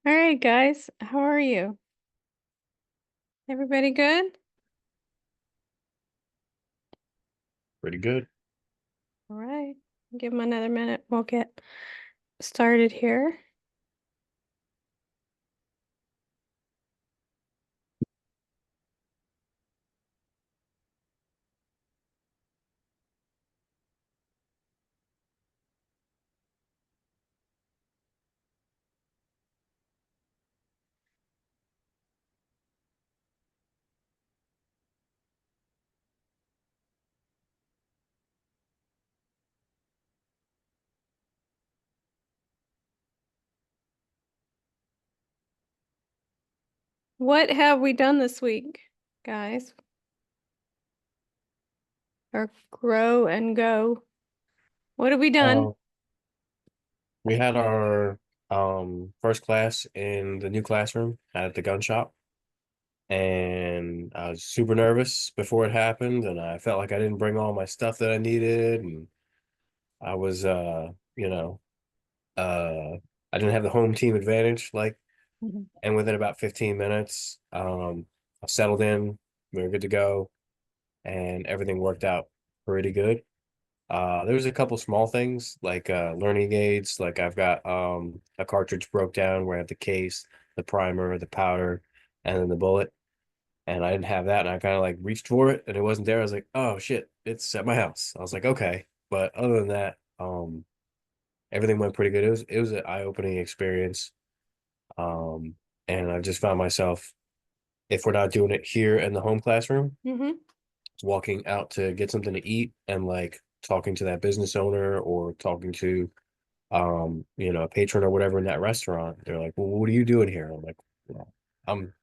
All right, guys, how are you? Everybody good? Pretty good. All right, give them another minute. We'll get started here. What have we done this week, guys? Or grow and go. What have we done? Uh, we had our first class in the new classroom at the gun shop, and I was super nervous before it happened, and I felt like I didn't bring all my stuff that I needed, and I was you know, uh I didn't have the home team advantage, like, Mhm. and within about 15 minutes, I settled in, we were good to go, and everything worked out pretty good. There was a couple small things like learning aids. Like I've got a cartridge broke down where I have the case, the primer, the powder, and then the bullet. And I didn't have that, and I kind of like reached for it, and it wasn't there. I was like, "Oh shit, it's at my house." I was like, "Okay," but other than that, everything went pretty good. It was an eye-opening experience, um, and I just found myself, if we're not doing it here in the home classroom, Mhm. walking out to get something to eat and like talking to that business owner or talking to a patron or whatever in that restaurant. They're like, "Well, what are you doing here?" I'm like, "Well, I'm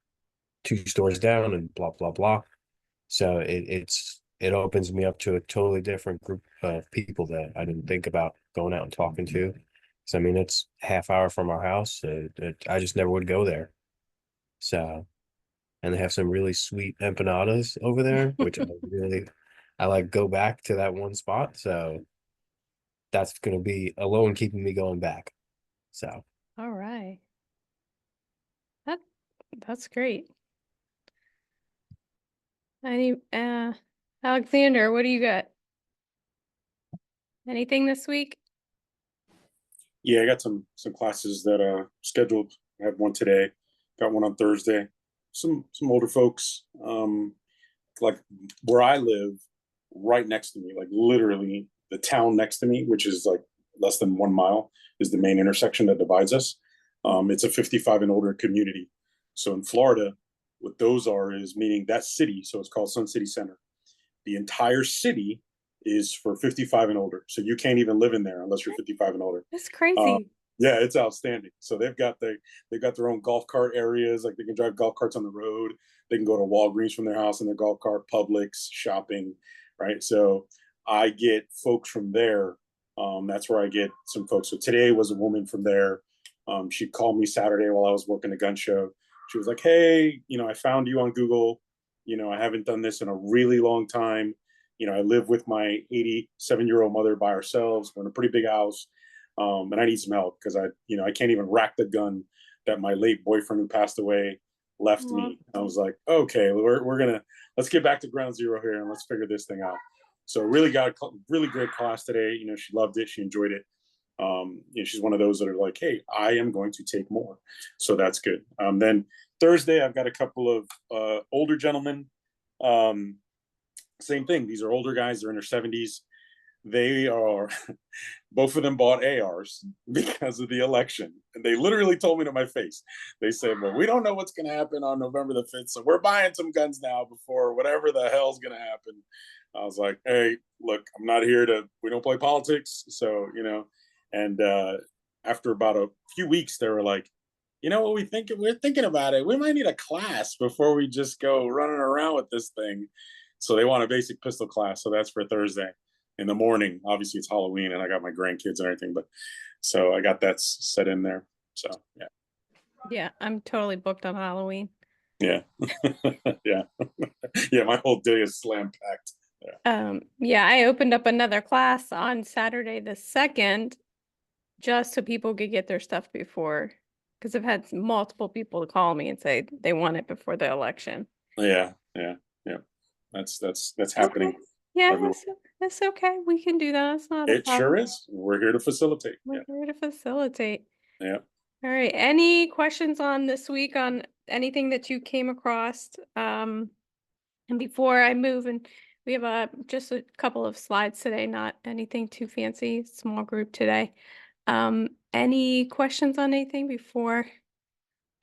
two stores down and blah blah blah." So it opens me up to a totally different group of people that I didn't think about going out and talking to. So I mean, it's a half hour from our house. I just never would go there. So, and they have some really sweet empanadas over there, which I like go back to that one spot. So that's going to be alone keeping me going back. So. All right. That that's great. Any Alexander, what do you got? Anything this week? Yeah, I got some classes that scheduled. I have one today, got one on Thursday. Some older folks, like where I live, right next to me, like literally the town next to me, which is like less than 1 mile, is the main intersection that divides us. It's a 55 and older community. So in Florida, what those are is meaning that city. So it's called Sun City Center. The entire city is for 55 and older. So you can't even live in there unless you're 55 and older. That's Uh, crazy. yeah, it's outstanding. So they've got their own golf cart areas. Like they can drive golf carts on the road. They can go to Walgreens from their house in their golf cart, Publix, shopping, right? So I get folks from there. That's where I get some folks. So today was a woman from there. She called me Saturday while I was working the gun show. She was like, "Hey, I found you on Google. I haven't done this in a really long time. I live with my 87-year-old mother by ourselves. We're in a pretty big house, and I need some help because I can't even rack the gun that my late boyfriend who passed away left Well, me. I was like, okay, we're gonna let's get back to ground zero here and let's figure this thing out. So really got a really great class today. She loved it. She enjoyed it. She's one of those that are like, hey, I am going to take more. So that's good. Then Thursday, I've got a couple of older gentlemen. Um, Same thing. These are older guys. They're in their 70s. They are, both of them bought ARs because of the election. And they literally told me to my face. They said, well, we don't know what's going to happen on November the 5th. So we're buying some guns now before whatever the hell's going to happen. I was like, hey, look, I'm not here we don't play politics. So, and after about a few weeks, they were like, you know what we're thinking about it. We might need a class before we just go running around with this thing. So they want a basic pistol class. So that's for Thursday in the morning. Obviously, it's Halloween, and I got my grandkids and everything, but so I got that set in there. So yeah, yeah, I'm totally booked on Halloween. yeah, yeah, yeah. My whole day is slam packed. Yeah. Yeah, I opened up another class on Saturday the 2nd just so people could get their stuff before because I've had multiple people to call me and say they want it before the election. Yeah, yeah, yeah. That's happening Okay. Yeah, everywhere. that's okay. We can do that. It's not a It sure problem. is. We're here to facilitate. Yeah, We're here to facilitate. yeah. All right. Any questions on this week on anything that you came across? And before I move, and we have just a couple of slides today, not anything too fancy, small group today. Any questions on anything before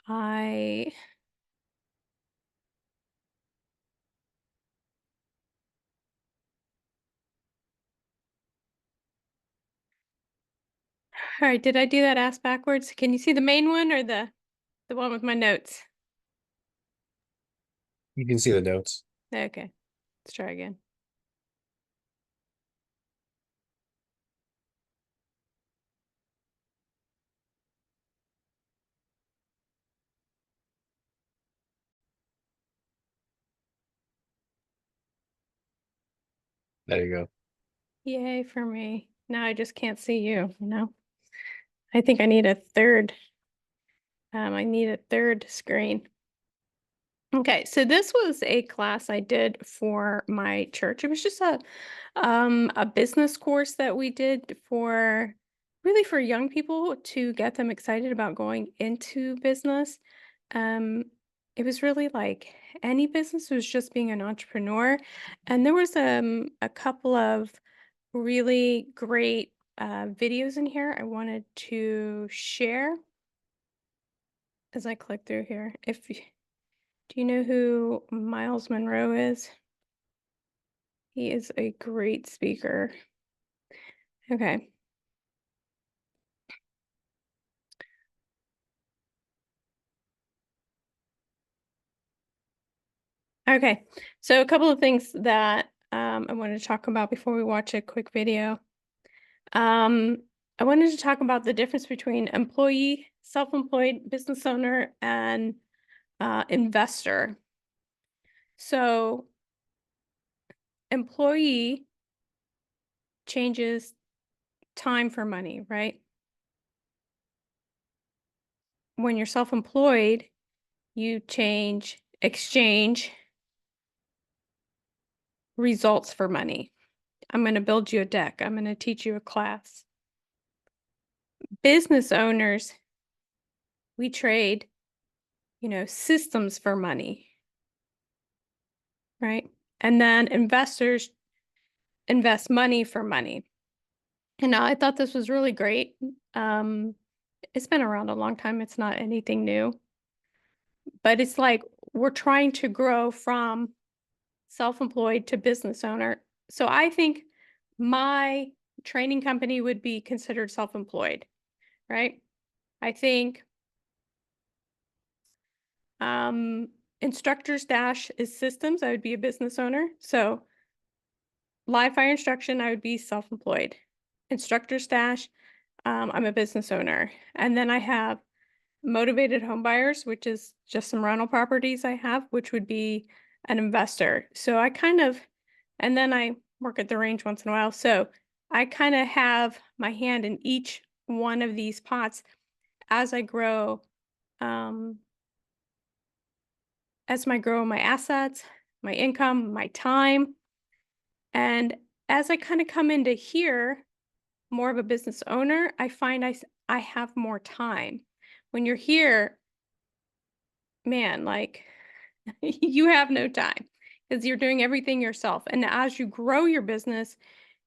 I? All right, did I do that ass backwards? Can you see the main one or the one with my notes? You can see the notes. Okay, let's try again. There you go. Yay for me. Now I just can't see you, I think I need a third. I need a third screen. Okay, so this was a class I did for my church. It was just a business course that we did for really for young people to get them excited about going into business. Um, it was really like any business, was just being an entrepreneur. And there was a couple of really great videos in here I wanted to share as I click through here. Do you know who Miles Monroe is? He is a great speaker. Okay. Okay. So a couple of things that I wanted to talk about before we watch a quick video. I wanted to talk about the difference between employee, self-employed, business owner, and investor. So employee changes time for money, right? When you're self-employed, you exchange results for money. I'm going to build you a deck. I'm going to teach you a class. Business owners, we trade, systems for money, right? And then investors invest money for money. And I thought this was really great. It's been around a long time. It's not anything new, but it's like we're trying to grow from self-employed to business owner. So I think my training company would be considered self-employed, right? I think Instructors Dash is systems. I would be a business owner. So Live Fire Instruction, I would be self-employed. Instructor Stash, I'm a business owner. And then I have Motivated Home Buyers, which is just some rental properties I have, which would be an investor. So and then I work at the range once in a while. So I kind of have my hand in each one of these pots as I grow, grow my assets, my income, my time. And as I kind of come into here, more of a business owner, I find I have more time. When you're here, man, like you have no time because you're doing everything yourself. And as you grow your business,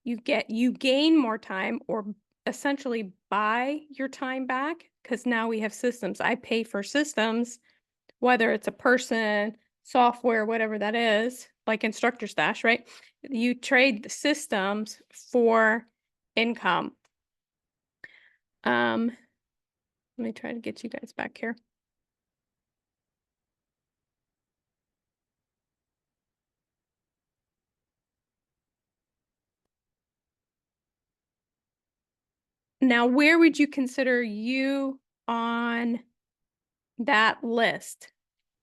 you gain more time or essentially buy your time back because now we have systems. I pay for systems, whether it's a person, software, whatever that is, like Instructor Stash, right? You trade the systems for income. Let me try to get you guys back here. Now, where would you consider you on that list?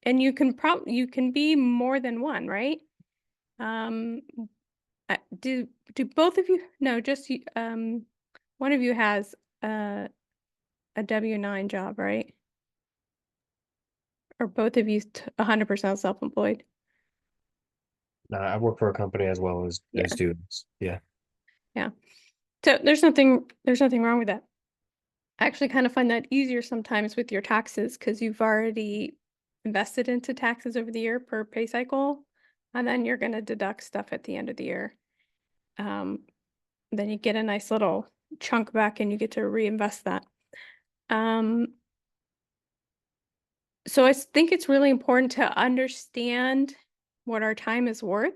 And you can be more than one, right? Do both of you? No, just one of you has a W-9 job, right? or both of you 100% self-employed? I work for a company as well as Yeah. students. Yeah. So there's nothing wrong with that. I actually kind of find that easier sometimes with your taxes because you've already invested into taxes over the year per pay cycle, and then you're going to deduct stuff at the end of the year. Then you get a nice little chunk back and you get to reinvest that. So I think it's really important to understand what our time is worth,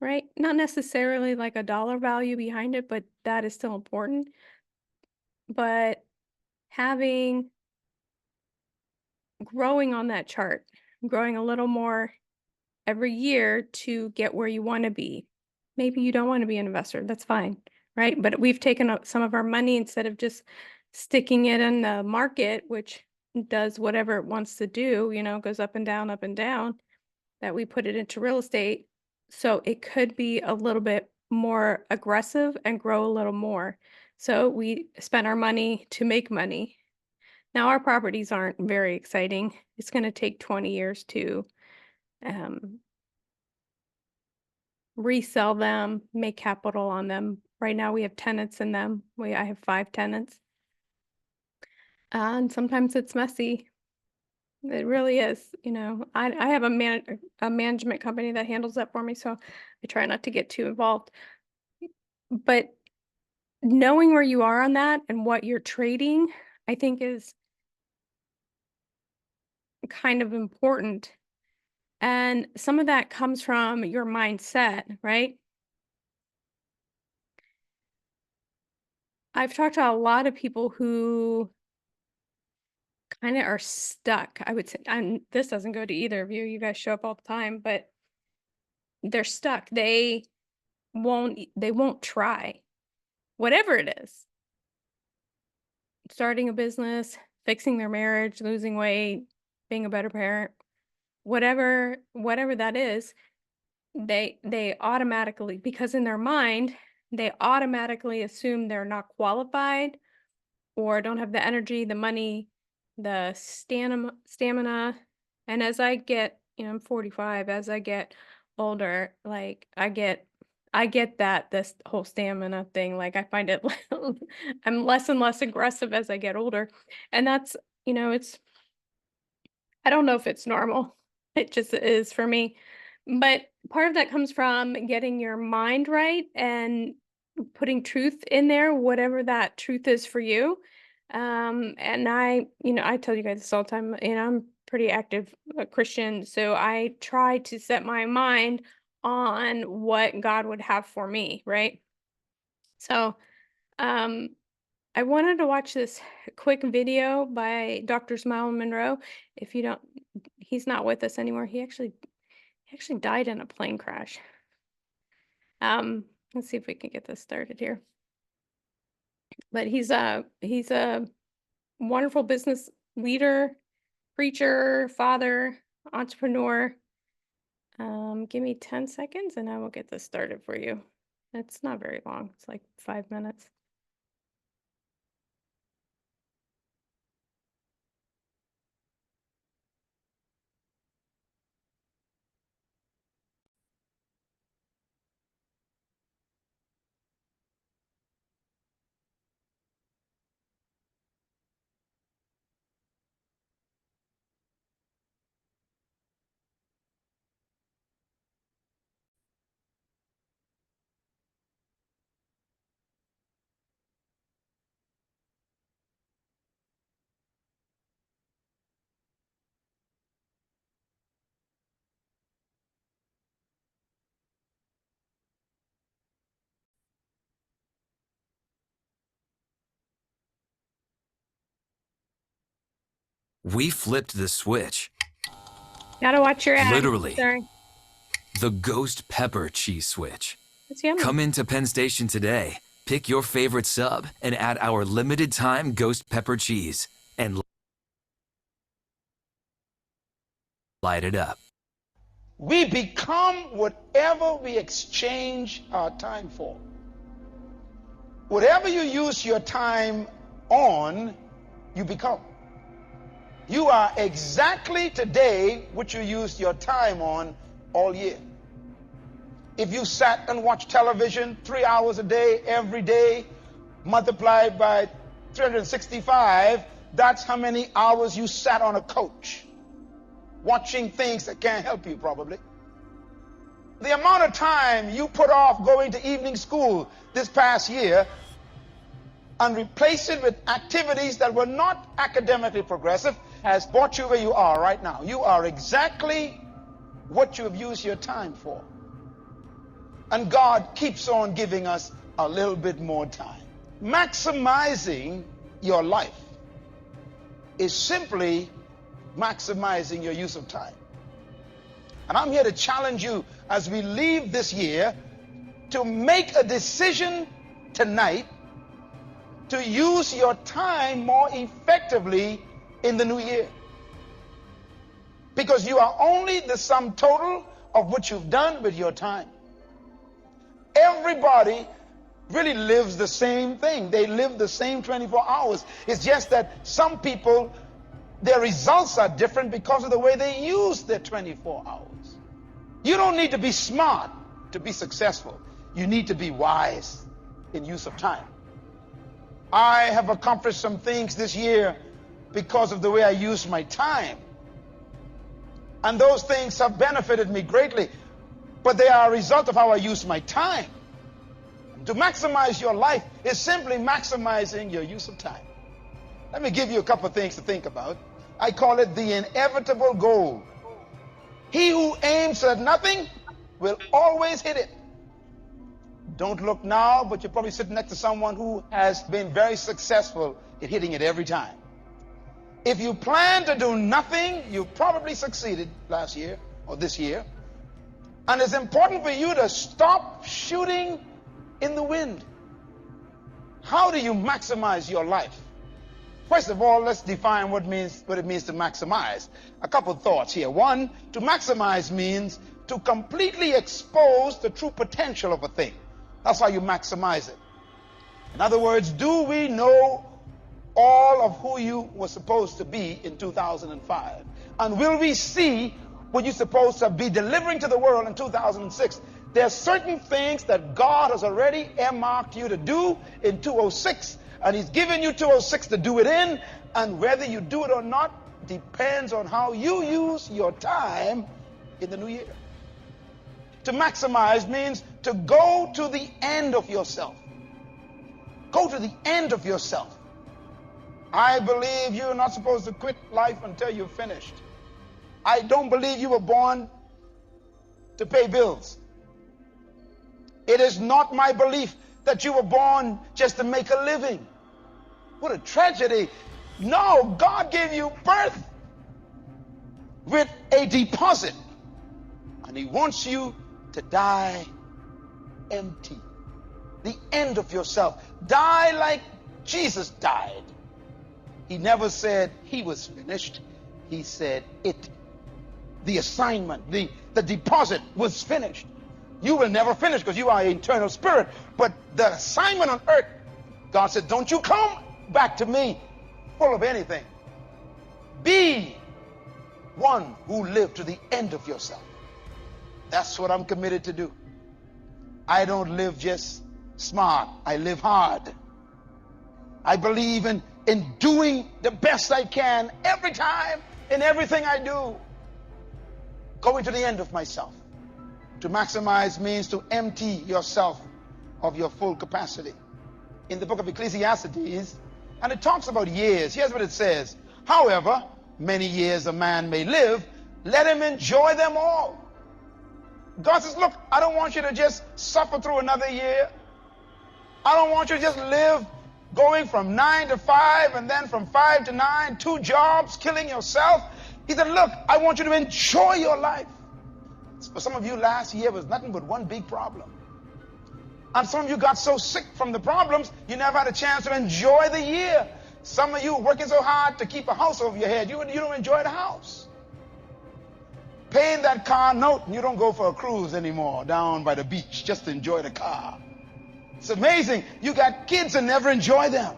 right? Not necessarily like a dollar value behind it, but that is still important. But growing on that chart, growing a little more every year to get where you want to be. Maybe you don't want to be an investor, that's fine, right? But we've taken up some of our money instead of just sticking it in the market, which does whatever it wants to do, goes up and down, that we put it into real estate. So it could be a little bit more aggressive and grow a little more. So we spend our money to make money. Now, our properties aren't very exciting. It's going to take 20 years to resell them, make capital on them. Right now, we have tenants in them. I have 5 tenants. And sometimes it's messy. It really is. I have a management company that handles that for me, so I try not to get too involved. But knowing where you are on that and what you're trading, I think is kind of important. And some of that comes from your mindset, right? I've talked to a lot of people who kind of are stuck, I would say. And this doesn't go to either of you. You guys show up all the time, but they're stuck. They won't try. Whatever it is. Starting a business, fixing their marriage, losing weight, being a better parent, whatever that is, they automatically, because in their mind, they automatically assume they're not qualified or don't have the energy, the money, the stamina. And as I get, I'm 45, as I get older, like I get that this whole stamina thing, like I find it I'm less and less aggressive as I get older. And that's, it's I don't know if it's normal. It just is for me. But part of that comes from getting your mind right and putting truth in there, whatever that truth is for you. And I tell you guys this all the time, I'm pretty active Christian, so I try to set my mind on what God would have for me, right? So, um, I wanted to watch this quick video by Dr. Smile Monroe. If you don't, he's not with us anymore. He actually died in a plane crash. Let's see if we can get this started here. But he's a wonderful business leader, preacher, father, entrepreneur. Give me 10 seconds and I will get this started for you. It's not very long. It's like 5 minutes. We flipped the switch. Gotta watch your ad. Literally. Sorry. The ghost pepper cheese switch. It's yummy. Come into Penn Station today, pick your favorite sub, and add our limited time ghost pepper cheese and light it up. We become whatever we exchange our time for. Whatever you use your time on, you become. You are exactly today what you used your time on all year. If you sat and watched television 3 hours a day, every day, multiplied by 365, that's how many hours you sat on a couch, watching things that can't help you probably. The amount of time you put off going to evening school this past year and replace it with activities that were not academically progressive has brought you where you are right now. You are exactly what you have used your time for. And God keeps on giving us a little bit more time. Maximizing your life is simply maximizing your use of time. And I'm here to challenge you as we leave this year to make a decision tonight to use your time more effectively in the new year. Because you are only the sum total of what you've done with your time. Everybody really lives the same thing. They live the same 24 hours. It's just that some people, their results are different because of the way they use their 24 hours. You don't need to be smart to be successful. You need to be wise in use of time. I have accomplished some things this year because of the way I use my time. And those things have benefited me greatly, but they are a result of how I use my time. To maximize your life is simply maximizing your use of time. Let me give you a couple of things to think about. I call it the inevitable goal. He who aims at nothing will always hit it. Don't look now, but you're probably sitting next to someone who has been very successful at hitting it every time. If you plan to do nothing, you probably succeeded last year or this year. And it's important for you to stop shooting in the wind. How do you maximize your life? First of all, let's define what it means to maximize. A couple of thoughts here. One, to maximize means to completely expose the true potential of a thing. That's how you maximize it. In other words, do we know all of who you were supposed to be in 2005? And will we see what you're supposed to be delivering to the world in 2006? There are certain things that God has already earmarked you to do in 2006, and He's given you 2006 to do it in, and whether you do it or not depends on how you use your time in the new year. To maximize means to go to the end of yourself. Go to the end of yourself. I believe you're not supposed to quit life until you're finished. I don't believe you were born to pay bills. It is not my belief that you were born just to make a living. What a tragedy. No, God gave you birth with a deposit, and He wants you to die empty. The end of yourself. Die like Jesus died. He never said He was finished. He said it. The assignment, the deposit was finished. You will never finish because you are an eternal spirit. But the assignment on earth, God said, don't you come back to me full of anything. Be one who lived to the end of yourself. That's what I'm committed to do. I don't live just smart. I live hard. I believe in doing the best I can every time in everything I do. Going to the end of myself. To maximize means to empty yourself of your full capacity. In the book of Ecclesiastes, and it talks about years. Here's what it says. However many years a man may live, let him enjoy them all. God says, look, I don't want you to just suffer through another year. I don't want you to just live going from 9 to 5 and then from 5 to 9, 2 jobs, killing yourself. He said, look, I want you to enjoy your life. For some of you, last year was nothing but one big problem. And some of you got so sick from the problems, you never had a chance to enjoy the year. Some of you working so hard to keep a house over your head, you don't enjoy the house. Paying that car note, and you don't go for a cruise anymore down by the beach just to enjoy the car. It's amazing. You got kids and never enjoy them.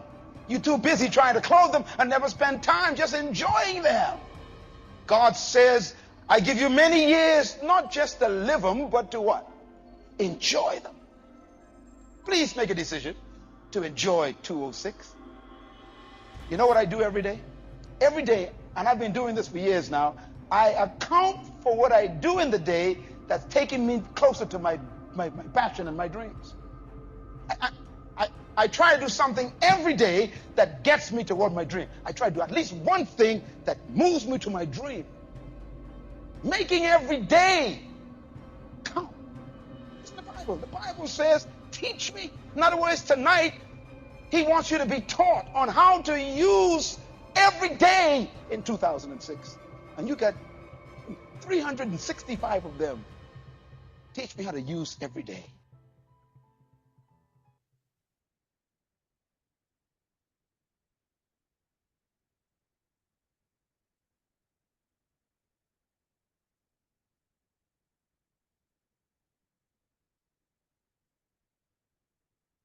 You're too busy trying to clothe them and never spend time just enjoying them. God says, I give you many years, not just to live them, but to what? Enjoy them. Please make a decision to enjoy 206. You know what I do every day? Every day, and I've been doing this for years now, I account for what I do in the day that's taking me closer to my passion and my dreams. I try to do something every day that gets me toward my dream. I try to do at least one thing that moves me to my dream. Making every day count. It's in the Bible. The Bible says, teach me. In other words, tonight, he wants you to be taught on how to use every day in 2006. And you got 365 of them. Teach me how to use every day.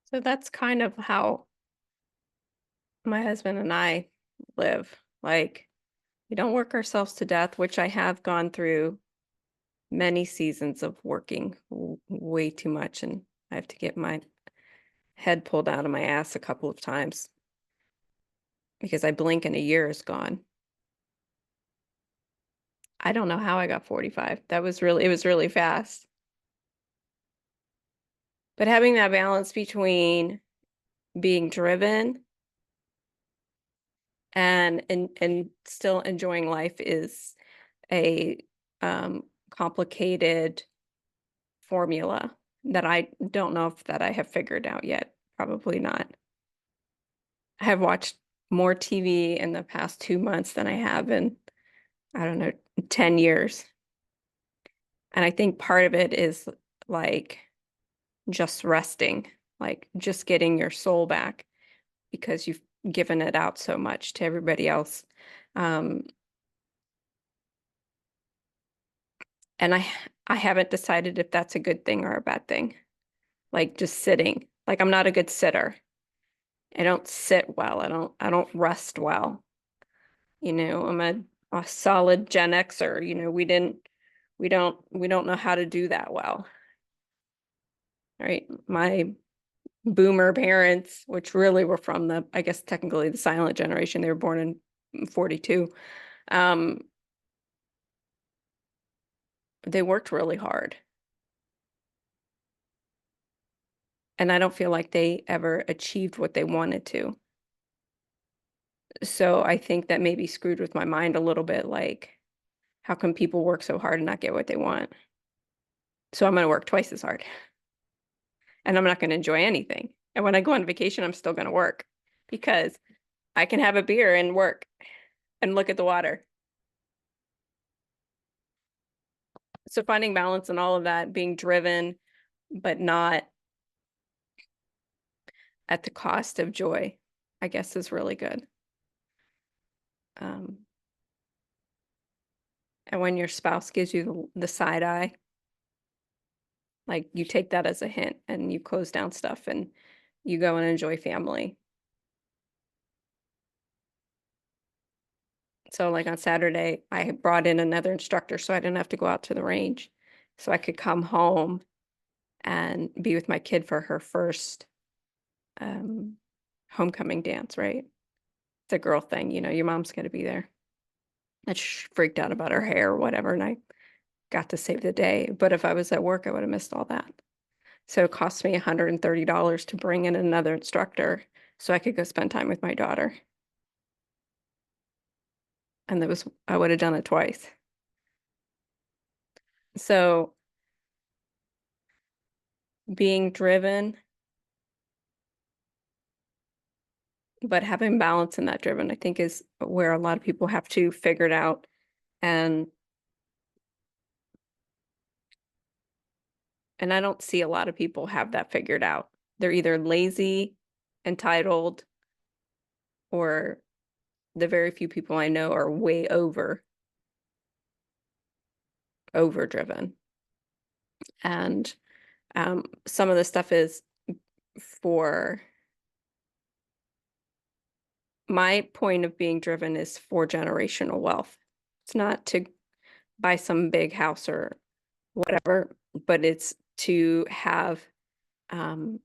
So that's kind of how my husband and I live. Like, we don't work ourselves to death, which I have gone through many seasons of working way too much, and I have to get my head pulled out of my ass a couple of times because I blink and a year is gone. I don't know how I got 45. It was really fast. But having that balance between being driven and still enjoying life is a complicated formula that I don't know if that I have figured out yet. Probably not. I have watched more TV in the past 2 months than I have in, I don't know, 10 years. And I think part of it is like just resting, like just getting your soul back because you've given it out so much to everybody else. And I haven't decided if that's a good thing or a bad thing. Like just sitting. Like I'm not a good sitter. I don't sit well. I don't rest well. You know, I'm a solid Gen Xer. You know, we don't know how to do that well. All right. My boomer parents, which really were from the, I guess technically the silent generation, they were born in 42. They worked really hard. And I don't feel like they ever achieved what they wanted to. So I think that maybe screwed with my mind a little bit, like, how come people work so hard and not get what they want? So I'm going to work twice as hard. And I'm not going to enjoy anything. And when I go on vacation, I'm still going to work because I can have a beer and work and look at the water. So finding balance in all of that, being driven, but not at the cost of joy, I guess is really good. And when your spouse gives you the side eye, like you take that as a hint and you close down stuff and you go and enjoy family. So like on Saturday, I brought in another instructor so I didn't have to go out to the range. So I could come home and be with my kid for her first homecoming dance, right? It's a girl thing, you know, your mom's going to be there. And she freaked out about her hair or whatever, and I got to save the day. But if I was at work, I would have missed all that. So it cost me $130 to bring in another instructor so I could go spend time with my daughter. And I would have done it twice. So being driven, but having balance in that driven, I think is where a lot of people have to figure it out. And I don't see a lot of people have that figured out. They're either lazy, entitled, or the very few people I know are way overdriven. And some of the stuff is for my point of being driven is for generational wealth. It's not to buy some big house or whatever, but it's to have um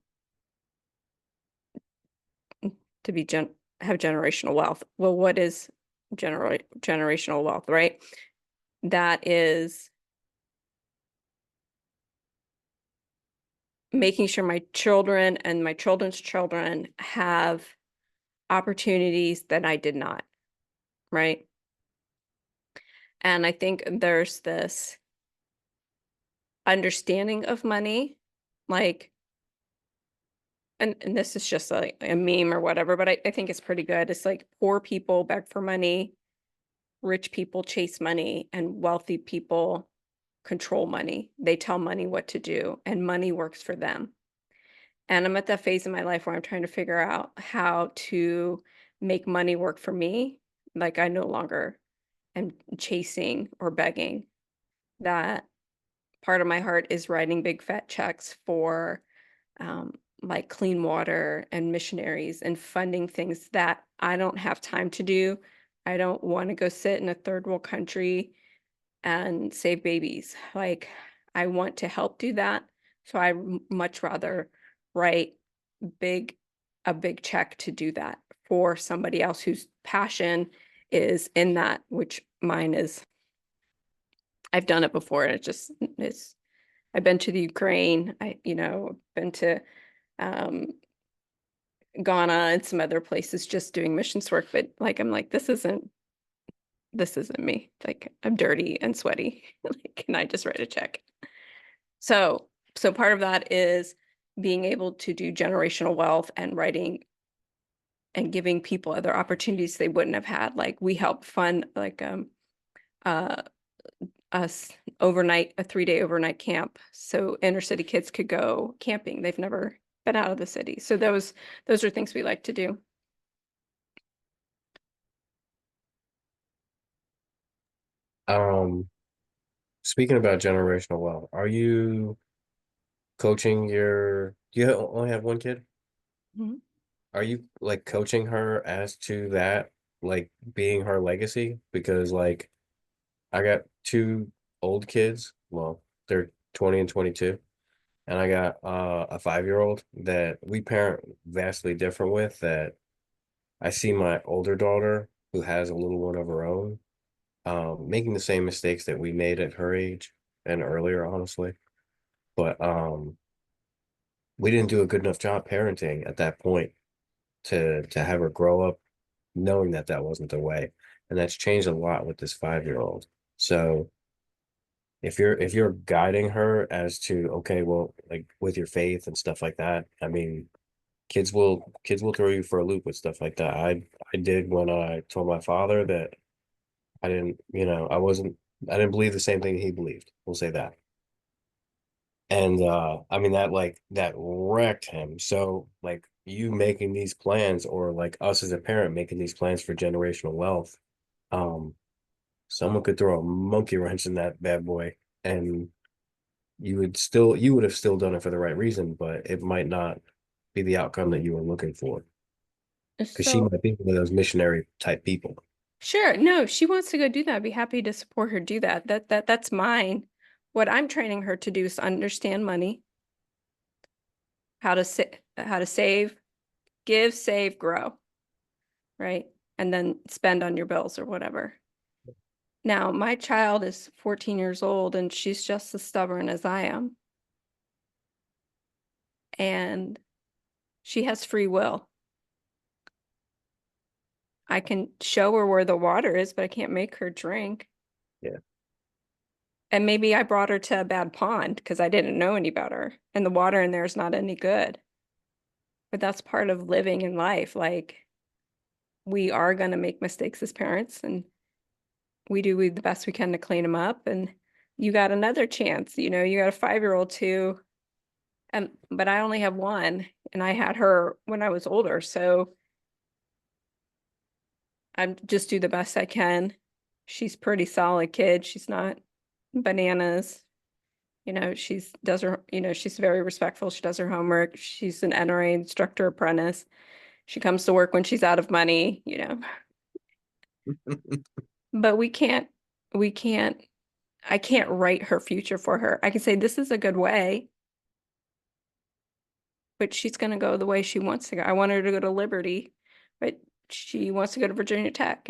to be have generational wealth. Well, what is generational wealth, right? That is making sure my children and my children's children have opportunities that I did not, right? And I think there's this understanding of money, like, and this is just like a meme or whatever, but I think it's pretty good. It's like poor people beg for money, rich people chase money, and wealthy people control money. They tell money what to do, and money works for them. And I'm at that phase in my life where I'm trying to figure out how to make money work for me. Like I no longer am chasing or begging. That part of my heart is writing big fat checks for um, like clean water and missionaries and funding things that I don't have time to do. I don't want to go sit in a third world country and save babies. Like I want to help do that. So I much rather write a big check to do that for somebody else whose passion is in that, which mine is. I've done it before, and it just is. I've been to the Ukraine. Been to um, Ghana and some other places just doing missions work. But like, I'm like, this isn't me. Like, I'm dirty and sweaty. Like, can I just write a check? So part of that is being able to do generational wealth and writing and giving people other opportunities they wouldn't have had. Like we help fund like us overnight, a 3-day overnight camp. So inner city kids could go camping. They've never been out of the city. So those are things we like to do. Speaking about generational wealth, are you coaching do you only have one kid? Mhm. Are you like coaching her as to that, like being her legacy? Because like I got two old kids. Well, they're 20 and 22. And I got a 5-year-old that we parent vastly different with, that I see my older daughter, who has a little one of her own, making the same mistakes that we made at her age and earlier, honestly. But we didn't do a good enough job parenting at that point to have her grow up knowing that that wasn't the way. And that's changed a lot with this 5-year-old. So if you're guiding her as to, okay, well, like with your faith and stuff like that, I mean, kids will throw you for a loop with stuff like that. I did when I told my father that I didn't, I didn't believe the same thing he believed. We'll say that. And I mean that wrecked him. So like you making these plans, or like us as a parent making these plans for generational wealth, um, someone could throw a monkey wrench in that bad boy, and you would have still done it for the right reason, but it might not be the outcome that you were looking for. Because she So might be one of those missionary type people. sure, no, she wants to go do that. I'd be happy to support her do that. That's mine. What I'm training her to do is understand money, how to save, give, save, grow, right? And then spend on your bills or whatever. Now, my child is 14 years old and she's just as stubborn as I am. And she has free will. I can show her where the water is, but I can't make her drink. Yeah. And maybe I brought her to a bad pond because I didn't know any better. And the water in there is not any good. But that's part of living in life. Like, we are going to make mistakes as parents, and we do the best we can to clean them up. And you got another chance. You got a 5-year-old too. But I only have one, and I had her when I was older. So I'm just do the best I can. She's pretty solid kid. She's not bananas. She's does her, she's very respectful. She does her homework. She's an NRA instructor apprentice. She comes to work when she's out of money, but I can't write her future for her. I can say, this is a good way, but she's going to go the way she wants to go. I want her to go to Liberty, but she wants to go to Virginia Tech.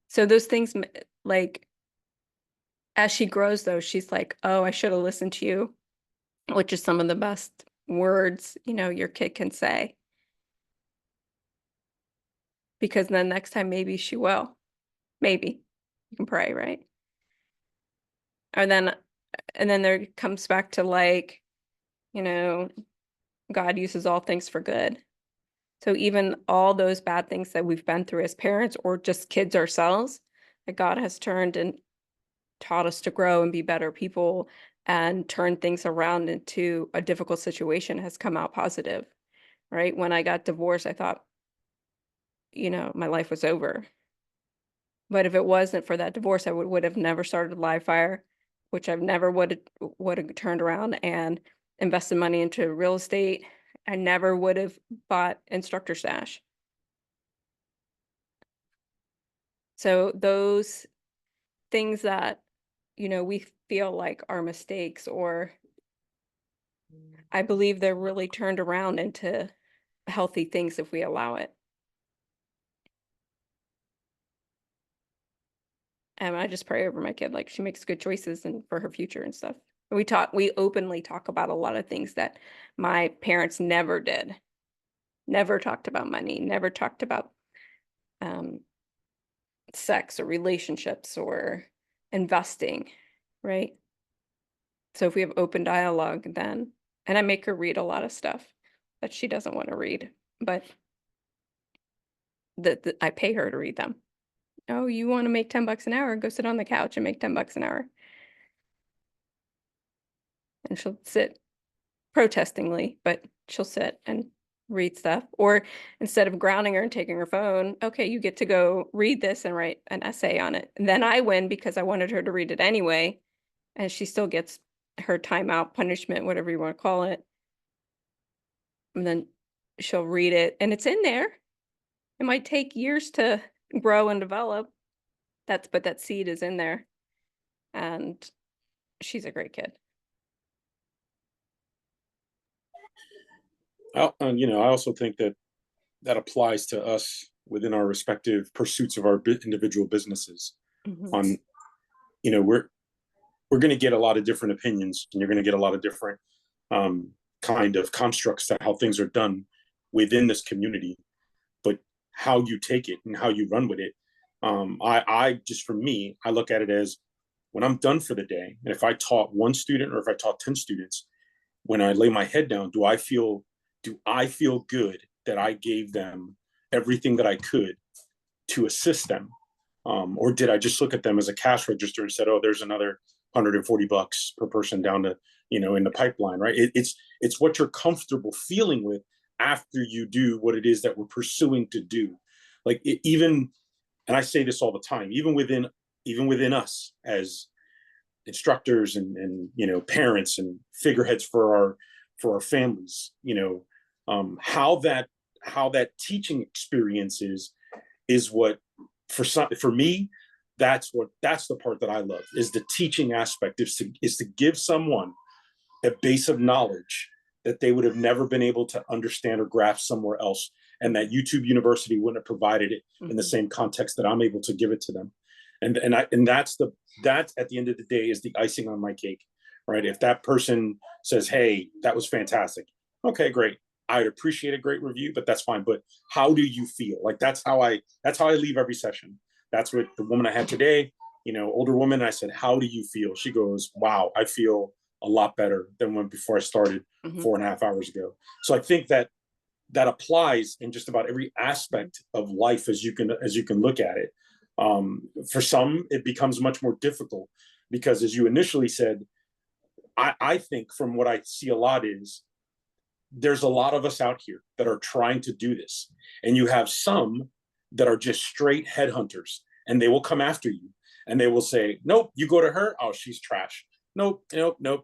So those things, like, as she grows though, she's like, oh, I should have listened to you, which is some of the best words, your kid can say. Because then next time, maybe she will. Maybe. You can pray, right? And then there comes back to, like, God uses all things for good. So even all those bad things that we've been through as parents or just kids ourselves, that God has turned and taught us to grow and be better people and turn things around into a difficult situation has come out positive, right? When I got divorced, I thought, my life was over. But if it wasn't for that divorce, I would have never started Live Fire, which I've never would have turned around and invested money into real estate. I never would have bought Instructor Stash. So those things that, we feel like are mistakes, or I believe they're really turned around into healthy things if we allow it. And I just pray over my kid, like she makes good choices and for her future and stuff. We openly talk about a lot of things that my parents never did. Never talked about money, never talked about sex or relationships or investing, right? So if we have open dialogue, then, and I make her read a lot of stuff that she doesn't want to read, but I pay her to read them. Oh, you want to make $10 an hour? Go sit on the couch and make $10 an hour. And she'll sit protestingly, but she'll sit and read stuff. Or instead of grounding her and taking her phone, okay, you get to go read this and write an essay on it. And then I win because I wanted her to read it anyway. And she still gets her timeout, punishment, whatever you want to call it. And then she'll read it and it's in there. It might take years to grow and develop. But that seed is in there. And she's a great kid. I also think that applies to us within our respective pursuits of our individual businesses. Mm-hmm. We're going to get a lot of different opinions, and you're going to get a lot of different kind of constructs to how things are done within this community. But how you take it and how you run with it, I just, for me, I look at it as when I'm done for the day, and if I taught one student or if I taught 10 students, when I lay my head down, do I feel good that I gave them everything that I could to assist them? Or did I just look at them as a cash register and said, oh, there's another $140 per person down to, in the pipeline, right? It's what you're comfortable feeling with after you do what it is that we're pursuing to do. Like and I say this all the time, even within us as instructors and parents and figureheads for our families, how that teaching experience is what for me, that's the part that I love, is the teaching aspect, is to give someone a base of knowledge that they would have never been able to understand or grasp somewhere else, and that YouTube University wouldn't have provided it in the same context that I'm able to give it to them. And that's at the end of the day is the icing on my cake, right? If that person says, hey, that was fantastic, okay, great, I'd appreciate a great review, but that's fine. But how do you feel? Like that's how I leave every session. That's what the woman I had today, older woman, I said, how do you feel? She goes, wow, I feel a lot better than when before I started 4.5 hours ago. So I think that applies in just about every aspect of life as you can look at it. For some, it becomes much more difficult because, as you initially said, I think from what I see a lot is there's a lot of us out here that are trying to do this, and you have some that are just straight headhunters, and they will come after you and they will say, nope, you go to her, oh, she's trash. Nope,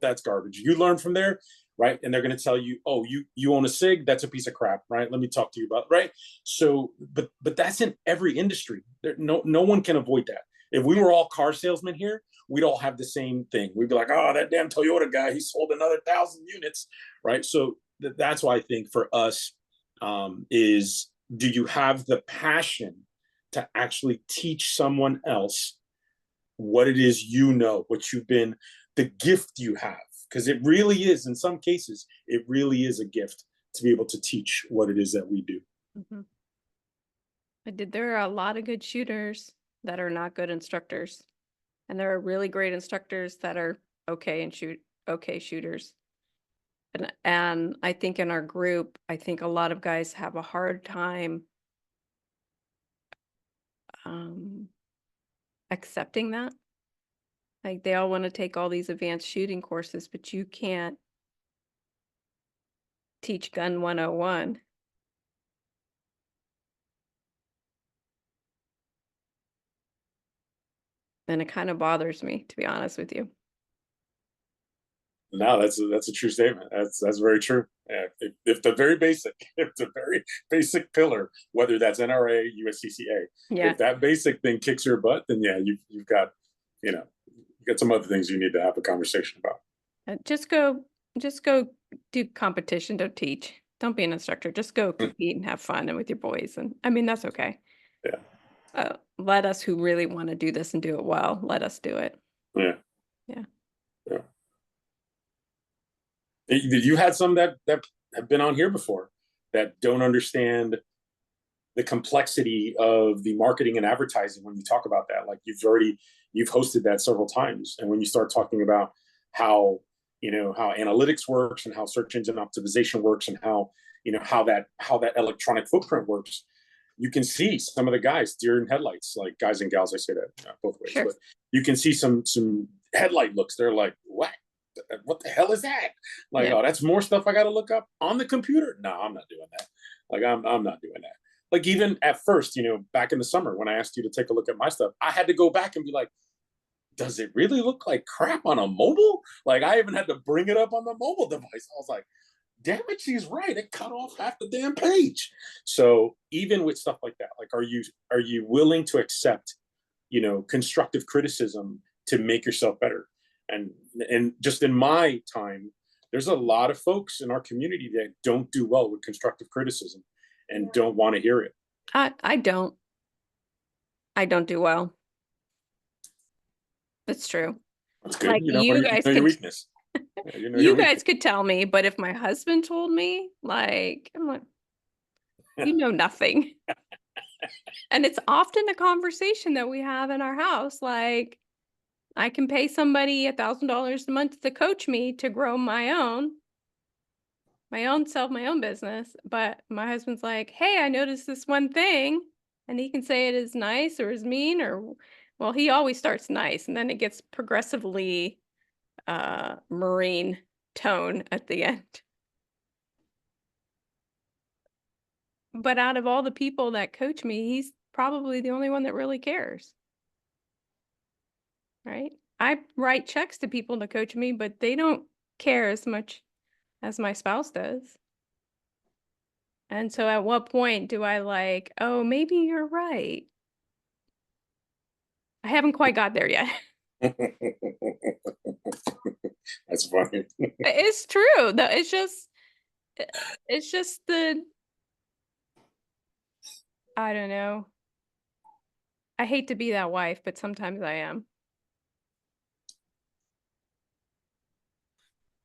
that's garbage. You learn from there. right? And they're going to tell you, oh, you own a SIG, that's a piece of crap, right? Let me talk to you about, right? So, but that's in every industry. No one can avoid that. If we were all car salesmen here, we'd all have the same thing. We'd be like, oh, that damn Toyota guy, he sold another 1,000 units, right? So that's why I think for us is, do you have the passion to actually teach someone else what it is you know, what you've been, the gift you have? Because it really is, in some cases, it really is a gift to be able to teach what it is that we do. There are a lot of good shooters that are not good instructors. And there are really great instructors that are okay shooters. And I think in our group, I think a lot of guys have a hard time accepting that. Like they all want to take all these advanced shooting courses, but you can't teach gun 101. And it kind of bothers me, to be honest with you. No, that's a true statement. That's very true. Yeah, if the very basic, if the very basic pillar, whether that's NRA, USCCA, Yeah. if that basic thing kicks your butt, then yeah, you've got, you got some other things you need to have a conversation about. Just go do competition. Don't teach. Don't be an instructor. Just go compete and have fun and with your boys. And I mean, that's okay. Yeah. Let us who really want to do this and do it well, let us do it. Yeah. Yeah. Yeah. You had some that have been on here before that don't understand the complexity of the marketing and advertising when you talk about that. Like you've hosted that several times. And when you start talking about how, how analytics works and how search engine optimization works and how that electronic footprint works, you can see some of the guys deer in headlights, like guys and gals, I say that both ways. Sure. But you can see some headlight looks. They're like, what the hell is that? Like, oh, that's more stuff I got to look up on the computer. No, I'm not doing that. Like, I'm not doing that. Like, even at first, back in the summer when I asked you to take a look at my stuff, I had to go back and be like, does it really look like crap on a mobile? Like, I even had to bring it up on the mobile device. I was like, damn it, she's right. It cut off half the damn page. So even with stuff like that, like, are you willing to accept, constructive criticism to make yourself better? And just in my time, there's a lot of folks in our community that don't do well with constructive criticism and don't want to hear it. I don't do well. That's true. That's good. Like you guys your could, weakness. Yeah, you guys could tell me, but if my husband told me, like, I'm like, you know nothing. And it's often a conversation that we have in our house. Like, I can pay somebody $1,000 a month to coach me to grow my own self, my own business. But my husband's like, hey, I noticed this one thing. And he can say it is nice or is mean or, well, he always starts nice. And then it gets progressively marine tone at the end. But out of all the people that coach me, he's probably the only one that really cares. Right? I write checks to people to coach me, but they don't care as much as my spouse does. And so at what point do I like, oh, maybe you're right? I haven't quite got there yet. That's funny. It's true. It's just I don't know. I hate to be that wife, but sometimes I am.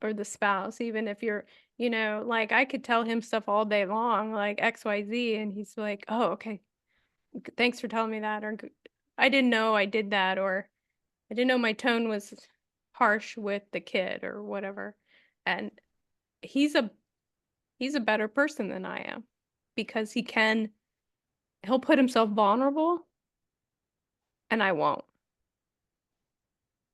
Or the spouse, even if you're, like I could tell him stuff all day long, like XYZ, and he's like, oh, okay. Thanks for telling me that. Or I didn't know I did that. Or I didn't know my tone was harsh with the kid or whatever. And he's a better person than I am because he'll put himself vulnerable and I won't.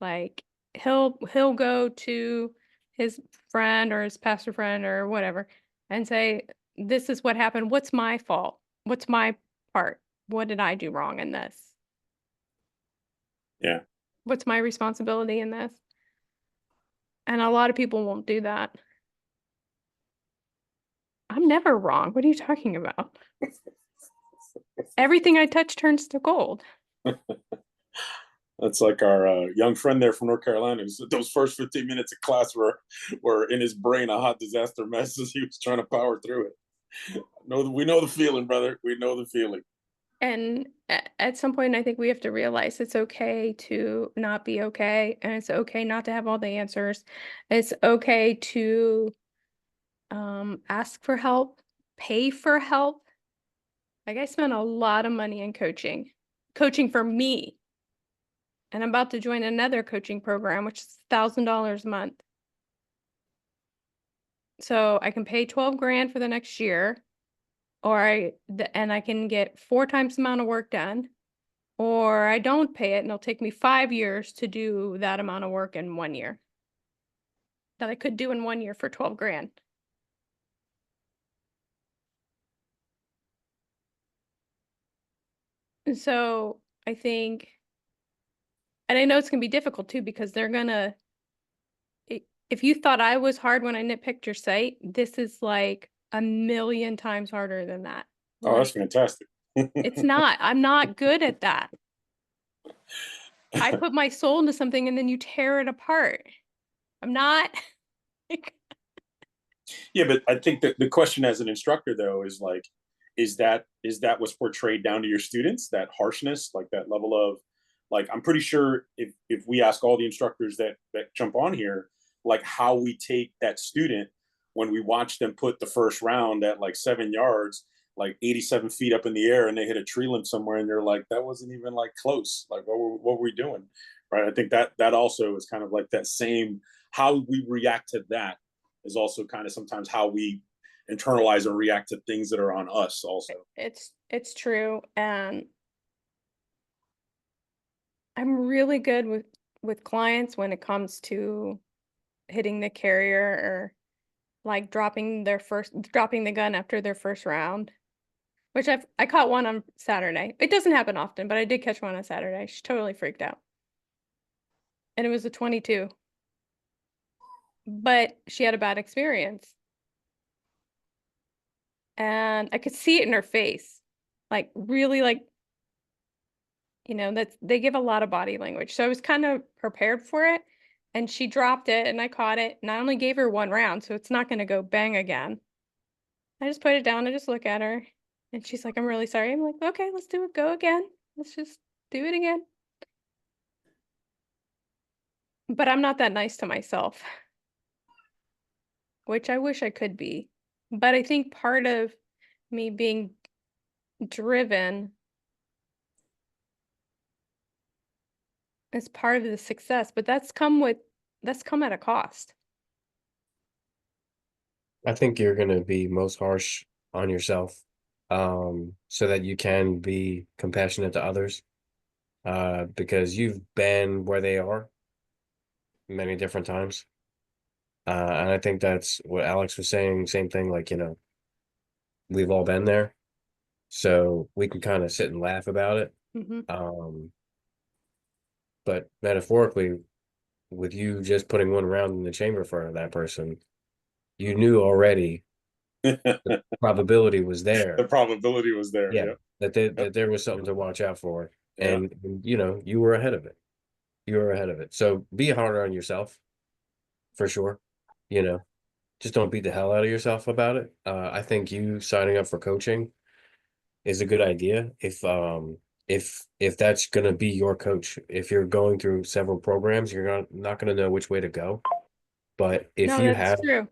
Like he'll go to his friend or his pastor friend or whatever and say, this is what happened. What's my fault? What's my part? What did I do wrong in this? Yeah. What's my responsibility in this? And a lot of people won't do that. I'm never wrong. What are you talking about? Everything I touch turns to gold. That's like our young friend there from North Carolina. Those first 15 minutes of class were in his brain a hot disaster mess as he was trying to power through it. No, we know the feeling, brother. We know the feeling. And at some point, I think we have to realize it's okay to not be okay, and it's okay not to have all the answers. It's okay to ask for help, pay for help. Like I spent a lot of money in coaching for me. And I'm about to join another coaching program, which is $1,000 a month. So I can pay 12 grand for the next year, and I can get 4 times the amount of work done, or I don't pay it and it'll take me 5 years to do that amount of work in 1 year. That I could do in 1 year for 12 grand. And so I think, and I know it's gonna be difficult too, because they're gonna, if you thought I was hard when I nitpicked your site, this is like a million times harder than that. Oh, that's Like, fantastic. it's not. I'm not good at that. I put my soul into something and then you tear it apart. I'm not. Yeah, but I think that the question as an instructor though is like, is that what's portrayed down to your students? That harshness, like that level of, like, I'm pretty sure if we ask all the instructors that jump on here, like how we take that student when we watch them put the first round at like 7 yards, like 87 feet up in the air, and they hit a tree limb somewhere, and they're like, that wasn't even like close. Like, what were we doing? Right. I think that also is kind of like that same, how we react to that is also kind of sometimes how we internalize and react to things that are on us also. It's true. And I'm really good with clients when it comes to hitting the carrier, or like dropping the gun after their first round, which I caught one on Saturday. It doesn't happen often, but I did catch one on Saturday. She totally freaked out. And it was a 22. But she had a bad experience. And I could see it in her face. Like really, like, that they give a lot of body language. So I was kind of prepared for it. And she dropped it and I caught it. And I only gave her 1 round, so it's not going to go bang again. I just put it down and just look at her. And she's like, I'm really sorry. I'm like, okay, let's do it. Go again. Let's just do it again. But I'm not that nice to myself, which I wish I could be. But I think part of me being driven is part of the success, but that's come at a cost. I think you're going to be most harsh on yourself, so that you can be compassionate to others, because you've been where they are many different times. And I think that's what Alex was saying, same thing, like, we've all been there. So we can kind of sit and laugh about it. Mhm. But metaphorically, with you just putting 1 round in the chamber for that person, you knew already the probability was The there. probability was there. Yeah, Yeah. that there was something to watch out for. Yeah. And you were ahead of it. You were ahead of it. So be harder on yourself for sure. You know, just don't beat the hell out of yourself about it. I think you signing up for coaching is a good idea if that's gonna be your coach. If you're going through several programs, you're not gonna know which way to go. But No, that's true.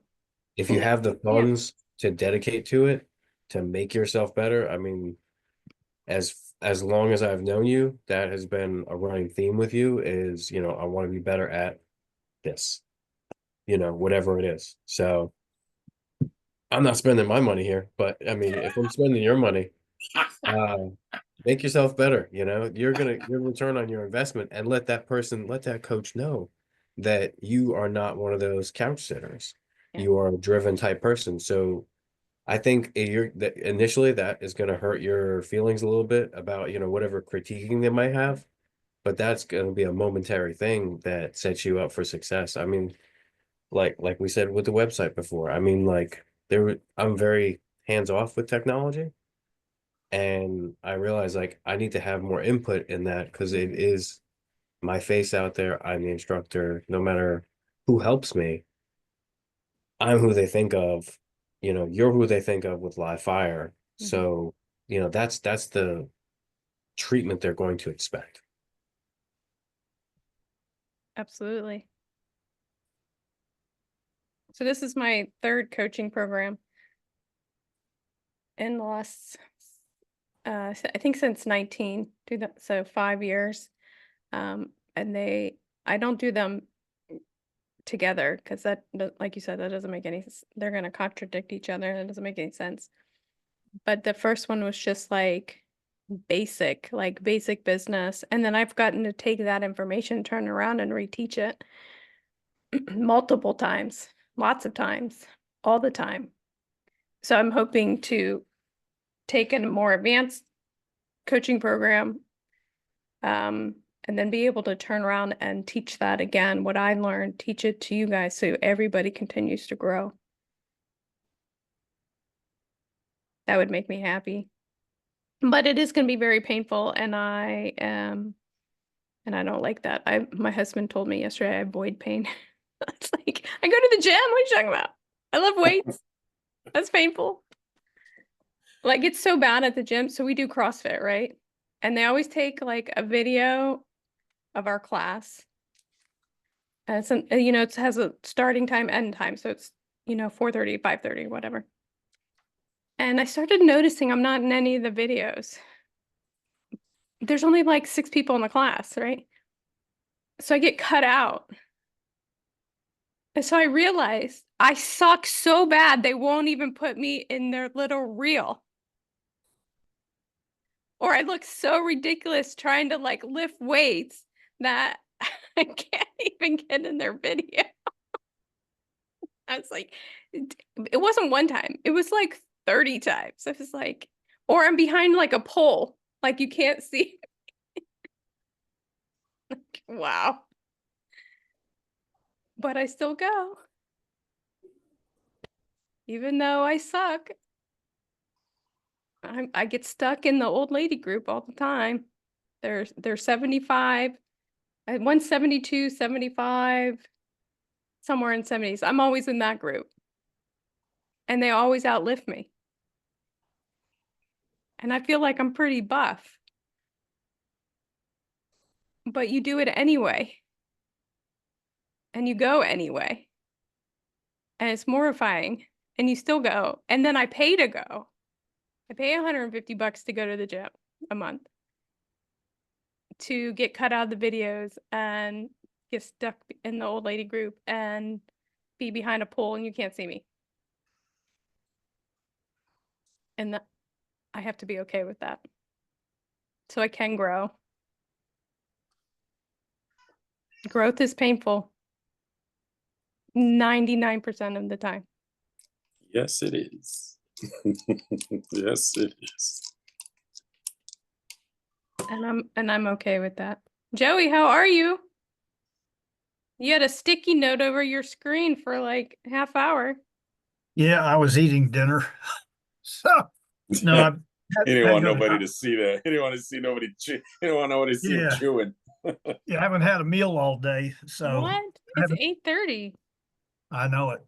if you have the Yeah. funds to dedicate to it, to make yourself better, I mean, as long as I've known you, that has been a running theme with you is, I want to be better at this, whatever it is. So I'm not spending my money here, but I mean, if I'm spending your money, uh, make yourself better. You're return on your investment, and let that coach know that you are not one of those couch sitters. Yeah. You are a driven type person. So I think initially that is going to hurt your feelings a little bit about, whatever critiquing they might have, but that's going to be a momentary thing that sets you up for success. I mean, like we said with the website before, I mean, like, I'm very hands off with technology. And I realized like I need to have more input in that because it is my face out there. I'm the instructor. No matter who helps me, I'm who they think of. You're who they think of with live fire. So, that's the treatment they're going to expect. Absolutely. So this is my third coaching program in the last, I think since 19, so 5 years. And I don't do them together because like you said, that doesn't make any sense. They're going to contradict each other. That doesn't make any sense. But the first one was just like basic business. And then I've gotten to take that information, turn around and reteach it multiple times, lots of times, all the time. So I'm hoping to take a more advanced coaching program, and then be able to turn around and teach that again, what I learned, teach it to you guys so everybody continues to grow. That would make me happy. But it is going to be very painful, and I don't like that. My husband told me yesterday I avoid pain. It's like, I go to the gym. What are you talking about? I love weights. That's painful. Like, it's so bad at the gym. So we do CrossFit, right? And they always take like a video of our class. And it has a starting time, end time. So it's, 4:30, 5:30, whatever. And I started noticing I'm not in any of the videos. There's only like 6 people in the class, right? So I get cut out. And so I realized I suck so bad they won't even put me in their little reel. Or I look so ridiculous trying to like lift weights that I can't even get in their video. I was like, it wasn't one time. It was like 30 times. I was like, or I'm behind like a pole, like you can't see. Like, wow. But I still go. Even though I suck. I get stuck in the old lady group all the time. They're 75, 172, 75, somewhere in 70s. I'm always in that group. And they always outlift me. And I feel like I'm pretty buff. But you do it anyway. And you go anyway. And it's mortifying. And you still go. And then I pay to go. I pay $150 to go to the gym a month to get cut out of the videos and get stuck in the old lady group and be behind a pole and you can't see me. And I have to be okay with that. So I can grow. Growth is painful 99% of the time. Yes, it is. Yes, it is. And I'm okay with that. Joey, how are you? You had a sticky note over your screen for like half hour. Yeah, I was eating dinner. So, no, I've He didn't had want good- nobody to see that. He didn't want to see nobody. He didn't want nobody to see him Yeah. chewing. yeah, I haven't had a meal all day. So What? I It's haven't- 8:30. I know it.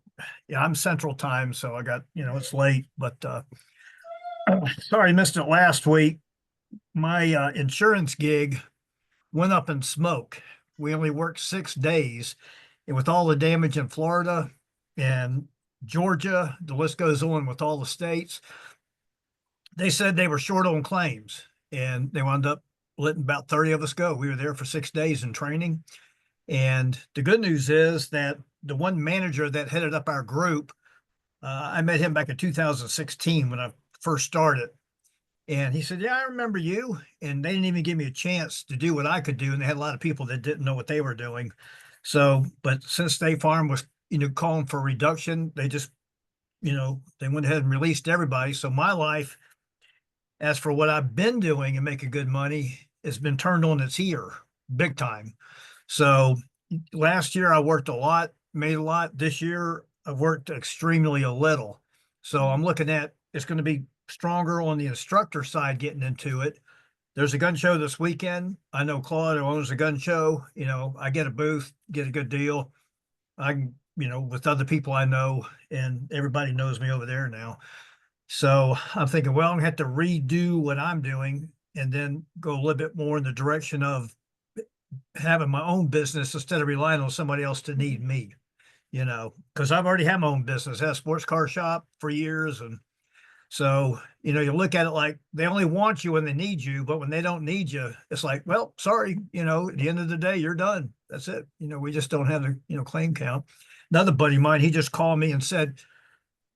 Yeah, I'm Central Time, so I got, it's late, but sorry, I missed it last week. My insurance gig went up in smoke. We only worked 6 days, and with all the damage in Florida and Georgia, the list goes on with all the states. They said they were short on claims, and they wound up letting about 30 of us go. We were there for 6 days in training. And the good news is that the one manager that headed up our group, I met him back in 2016 when I first started. And he said, "Yeah, I remember you." And they didn't even give me a chance to do what I could do. And they had a lot of people that didn't know what they were doing. So, but since State Farm was, calling for reduction, they just, they went ahead and released everybody. So my life, as for what I've been doing and making good money, has been turned on its ear big time. So last year I worked a lot, made a lot. This year I've worked extremely a little. So I'm looking at, it's going to be stronger on the instructor side getting into it. There's a gun show this weekend. I know Claude, who owns a gun show. You know, I get a booth, get a good deal. I can, you know, with other people I know, and everybody knows me over there now. So I'm thinking, well, I'm gonna have to redo what I'm doing and then go a little bit more in the direction of having my own business instead of relying on somebody else to need me, you know, because I've already had my own business, had a sports car shop for years. And so, you know, you look at it like they only want you when they need you, but when they don't need you, it's like, well, sorry, you know, at the end of the day, you're done. That's it. You know, we just don't have the, you know, claim count. Another buddy of mine, he just called me and said,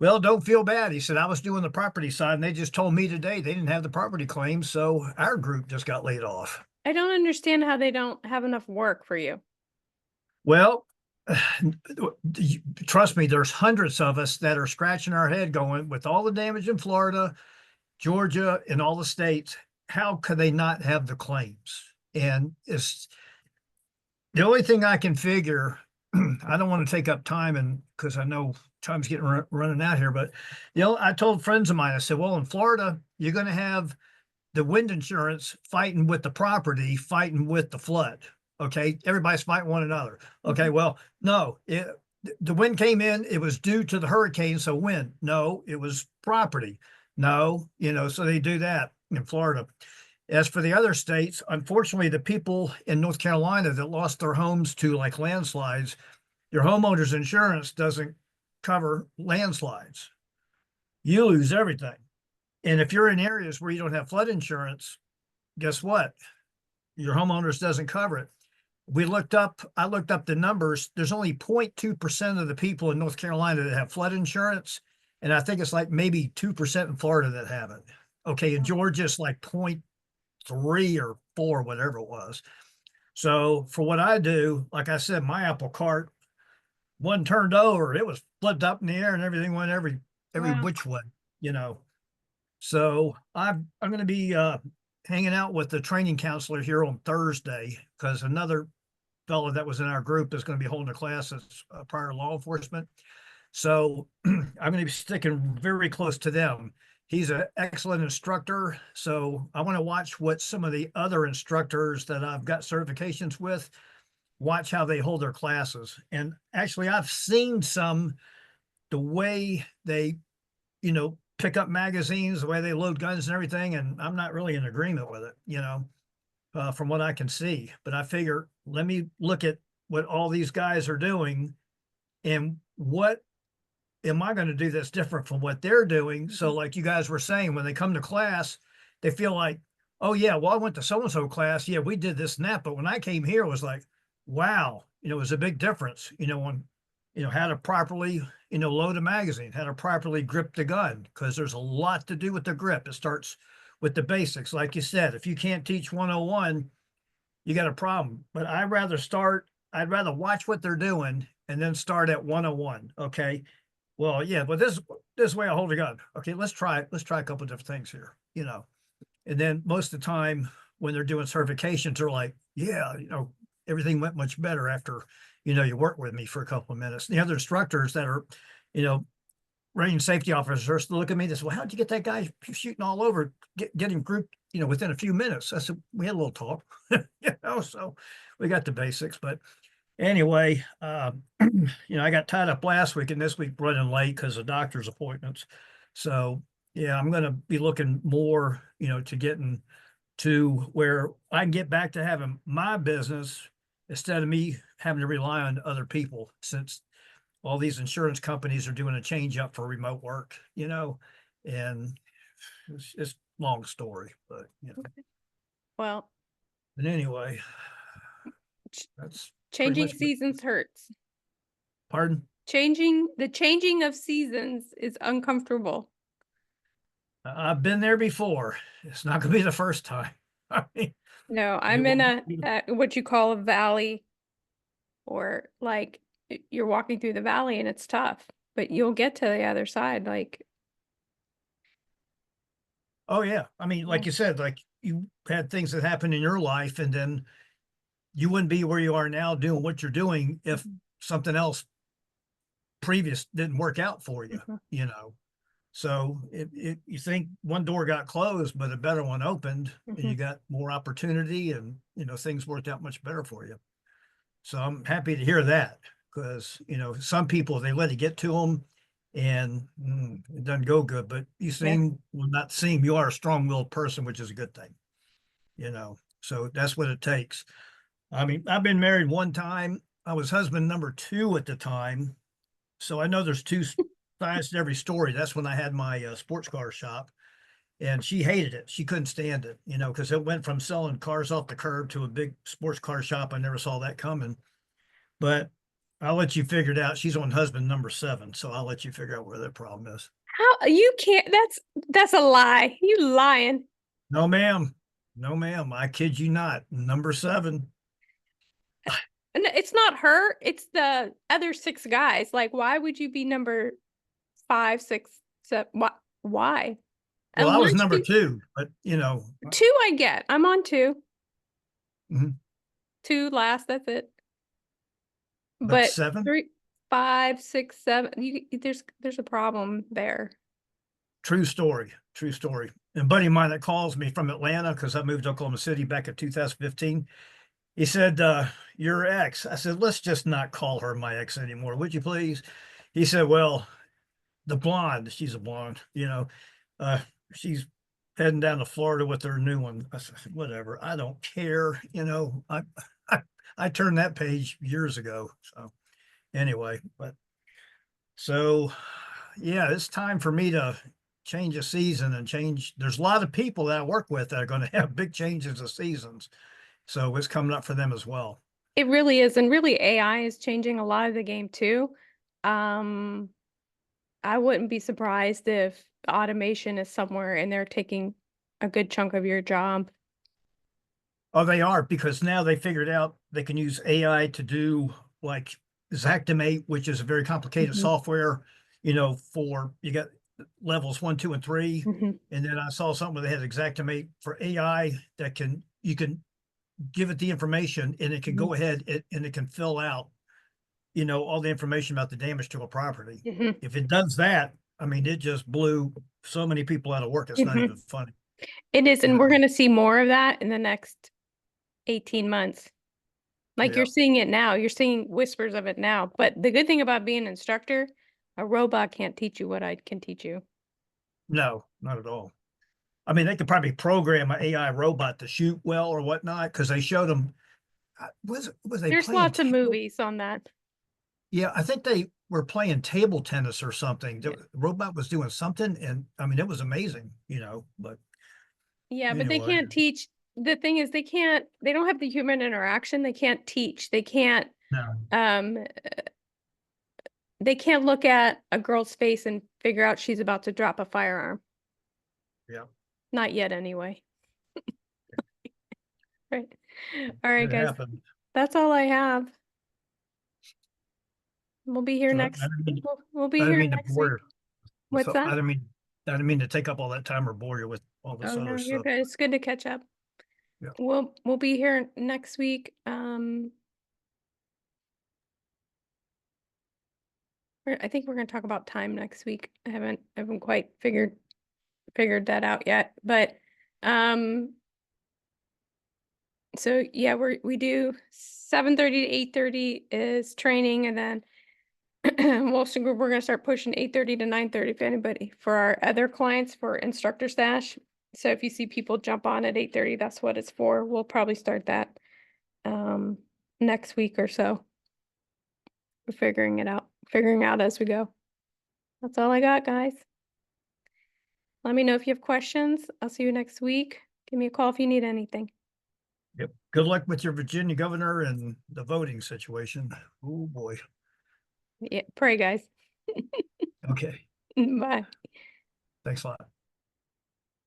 well, don't feel bad. He said, I was doing the property side and they just told me today they didn't have the property claims. So our group just got laid off. I don't understand how they don't have enough work for you. Well, trust me, there's hundreds of us that are scratching our head going, with all the damage in Florida, Georgia, and all the states, how could they not have the claims? And it's the only thing I can figure. I don't want to take up time, and because I know time's getting running out here, but you know, I told friends of mine, I said, well, in Florida, you're going to have the wind insurance fighting with the property, fighting with the flood. Okay, everybody's fighting one another. Okay, well, no, the wind came in, it was due to the hurricane, so wind. No, it was property. No, you know, so they do that in Florida. As for the other states, unfortunately, the people in North Carolina that lost their homes to like landslides, your homeowner's insurance doesn't cover landslides. You lose everything. And if you're in areas where you don't have flood insurance, guess what? Your homeowners doesn't cover it. I looked up the numbers. There's only 0.2% of the people in North Carolina that have flood insurance. And I think it's like maybe 2% in Florida that have it. Okay. In Georgia, it's like 0.3 or 4, whatever it was. So for what I do, like I said, my apple cart, one turned over, it was flipped up in the air and everything went every Wow. which way, you know. So I'm going to be hanging out with the training counselor here on Thursday, because another fellow that was in our group is going to be holding a class as prior law enforcement. So I'm going to be sticking very close to them. He's an excellent instructor. So I want to watch what some of the other instructors that I've got certifications with, watch how they hold their classes. And actually, I've seen some, the way they, you know, pick up magazines, the way they load guns and everything. And I'm not really in agreement with it, you know, from what I can see. But I figure, let me look at what all these guys are doing and what am I going to do that's different from what they're doing. So like you guys were saying, when they come to class, they feel like, oh yeah, well, I went to so-and-so class. Yeah, we did this and that. But when I came here, it was like, wow, you know, it was a big difference, you know, on, you know, how to properly, you know, load a magazine, how to properly grip the gun, because there's a lot to do with the grip. It starts with the basics. Like you said, if you can't teach 101, you got a problem. But I'd rather watch what they're doing and then start at 101. Okay. Well, yeah, but this way I hold a gun. Okay, let's try a couple of different things here, you know. And then most of the time when they're doing certifications, they're like, yeah, you know, everything went much better after, you know, you worked with me for a couple of minutes. The other instructors that are, you know, range safety officers look at me and say, well, how'd you get that guy shooting all over, get him grouped, you know, within a few minutes? I said, we had a little talk, you know, so we got the basics. But anyway, you know, I got tied up last week and this week running late because of doctor's appointments. So yeah, I'm going to be looking more, you know, to getting to where I can get back to having my business instead of me having to rely on other people, since all these insurance companies are doing a change up for remote work, you know, and it's a long story, but you know, Well, but anyway, ch- that's changing much- seasons hurts. pardon. The changing of seasons is uncomfortable. I've been there before. It's not going to be the first time. I mean, No, it I'm in will- what you call a valley, or like you're walking through the valley and it's tough, but you'll get to the other side. Like, oh yeah. I mean, like Yeah. you said, like you had things that happened in your life and then you wouldn't be where you are now doing what you're doing if something else previous didn't work out for you, Mhm. you know? So you think one door got closed, but a better one opened, and you got more opportunity, and things worked out much better for you. So I'm happy to hear that, because some people, they let it get to them, and it doesn't go good. But you seem, well, not seem, you are a strong-willed person, which is a good thing. So that's what it takes. I mean, I've been married one time. I was husband number 2 at the time. So I know there's 2 sides to every story. That's when I had my sports car shop, and she hated it. She couldn't stand it, because it went from selling cars off the curb to a big sports car shop. I never saw that coming, but I'll let you figure it out. She's on husband number 7. So I'll let you figure out where the problem is. How you can't, that's a lie. You lying. No, ma'am. No, ma'am. I kid you not. Number 7. And it's not her, it's the other 6 guys. Like, why would you be number 5, 6, 7? Why? Well, I was Unless number you- 2, but 2 I get. I'm on 2. Mhm. 2 last, that's it. But But 7? 3, 5, 6, 7, there's a problem there. True story. True story. And a buddy of mine that calls me from Atlanta, because I moved to Oklahoma City back in 2015. He said, your ex. I said, let's just not call her my ex anymore, would you please? He said, well, the blonde, she's a blonde, she's heading down to Florida with her new one. I said, whatever, I don't care. I turned that page years ago. So anyway, so yeah, it's time for me to change a season and change. There's a lot of people that I work with that are going to have big changes of seasons. So it's coming up for them as well. It really is, and really AI is changing a lot of the game too. I wouldn't be surprised if automation is somewhere and they're taking a good chunk of your job. Oh, they are, because now they figured out they can use AI to do like Xactimate, which is a very complicated software, for you got levels 1, 2, and 3. And then I saw something where they had Xactimate for AI that you can give it the information, and it can go ahead and it can fill out, all the information about the damage to a property. If it does that, I mean, it just blew so many people out of work. It's not even funny. It is, and we're going to see more of that in the next 18 months. Like you're seeing it now, you're seeing whispers of it now. But the good thing about being an instructor, a robot can't teach you what I can teach you. No, not at all. I mean, they could probably program an AI robot to shoot well or whatnot, because they showed them. Was they? There's playing lots of table? movies on that. Yeah, I think they were playing table tennis or something. The robot was doing something, and I mean, it was amazing, But Yeah, but they anyway. can't teach. The thing is, they don't have the human interaction. They can't teach. They can't, No. they can't look at a girl's face and figure out she's about to drop a firearm. Yeah. Not yet, anyway. Right. All right, It guys. happened. That's all I have. We'll be here So next. I didn't mean, We'll be I didn't here mean to next bore week. you. What's that? I didn't mean to take up all that time or bore you with all this Oh other no, you're stuff. good. It's good to catch up. Yeah. We'll be here next week. I think we're gonna talk about time next week. I haven't quite figured that out yet. But so yeah, we do 7:30 to 8:30 is training, and then Wilson Group, we're gonna start pushing 8:30 to 9:30 if anybody, for our other clients, for Instructor Stash. So if you see people jump on at 8:30, that's what it's for. We'll probably start that next week or so. We're figuring out as we go. That's all I got, guys. Let me know if you have questions. I'll see you next week. Give me a call if you need anything. Yep. Good luck with your Virginia governor and the voting situation. Oh boy. Yeah, pray, guys. Okay. Bye. Thanks a lot.